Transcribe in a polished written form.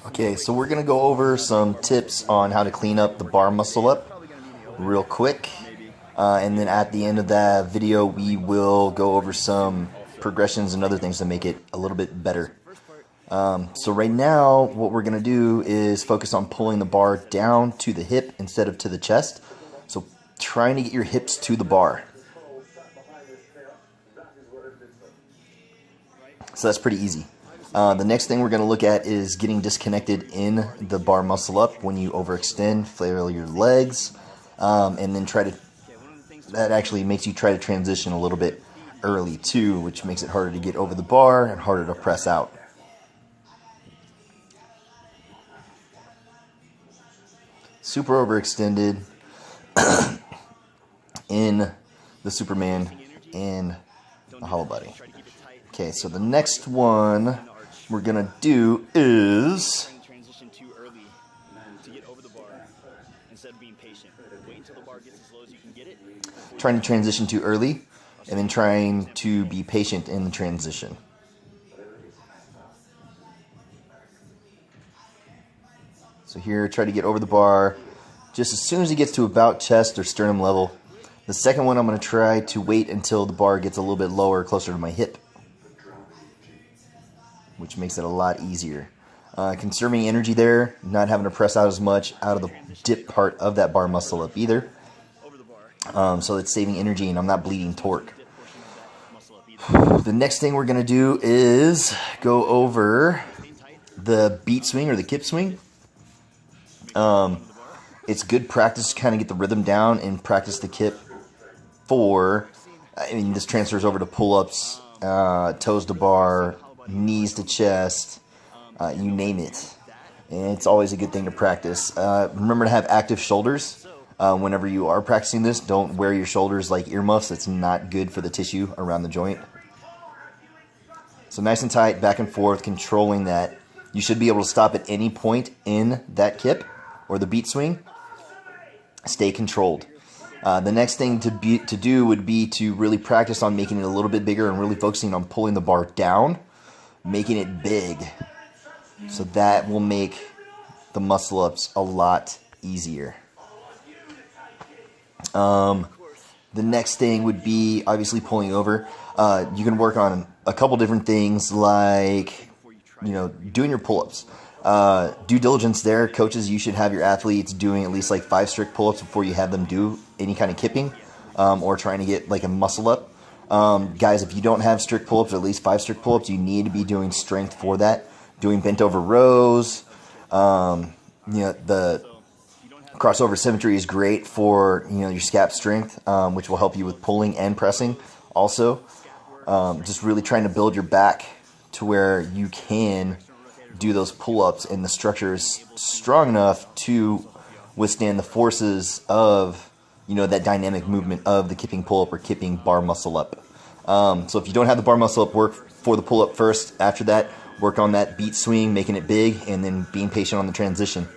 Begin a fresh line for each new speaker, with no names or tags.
Okay, so we're going to go over some tips on how to clean up the bar muscle up real quick. And then at the end of that video, we will go over some progressions and other things to make it a little bit better. So right now, what we're going to do is focus on pulling the bar down to the hip instead of to the chest. So trying to get your hips to the bar. So that's pretty easy. The next thing we're going to look at is getting disconnected in the bar muscle up when you overextend, flail your legs, and then that actually makes you try to transition a little bit early too, which makes it harder to get over the bar and harder to press out. Super overextended in the Superman and the hollow body. Okay, so the next one we're going to do is
transition too early to get over the bar instead of being patient. Wait until the bar gets as low as you can get it.
Trying to transition too early and then trying to be patient in the transition. So here, try to get over the bar just as soon as it gets to about chest or sternum level. The second one, I'm going to try to wait until the bar gets a little bit lower, closer to my hip, which makes it a lot easier. Conserving energy there, not having to press out as much out of the dip part of that bar muscle up either. So it's saving energy and I'm not bleeding torque. The next thing we're going to do is go over the beat swing or the kip swing. It's good practice to kind of get the rhythm down and practice the kip this transfers over to pull-ups, toes to bar, knees to chest, you name it. And it's always a good thing to practice. Remember to have active shoulders whenever you are practicing this. Don't wear your shoulders like earmuffs. It's not good for the tissue around the joint. So nice and tight, back and forth, controlling that. You should be able to stop at any point in that kip or the beat swing. Stay controlled. The next thing to do would be to really practice on making it a little bit bigger and really focusing on pulling the bar down, making it big. So that will make the muscle ups a lot easier. The next thing would be obviously pulling over. You can work on a couple different things like, doing your pull-ups. Due diligence there. Coaches, you should have your athletes doing at least like 5 strict pull-ups before you have them do any kind of kipping or trying to get like a muscle up. Guys, if you don't have strict pull-ups or at least 5 strict pull-ups, you need to be doing strength for that. Doing bent over rows. The crossover symmetry is great for your scap strength, which will help you with pulling and pressing also. Just really trying to build your back to where you can do those pull-ups and the structure is strong enough to withstand the forces of that dynamic movement of the kipping pull-up or kipping bar muscle up. So if you don't have the bar muscle up, work for the pull-up first. After that, work on that beat swing, making it big, and then being patient on the transition.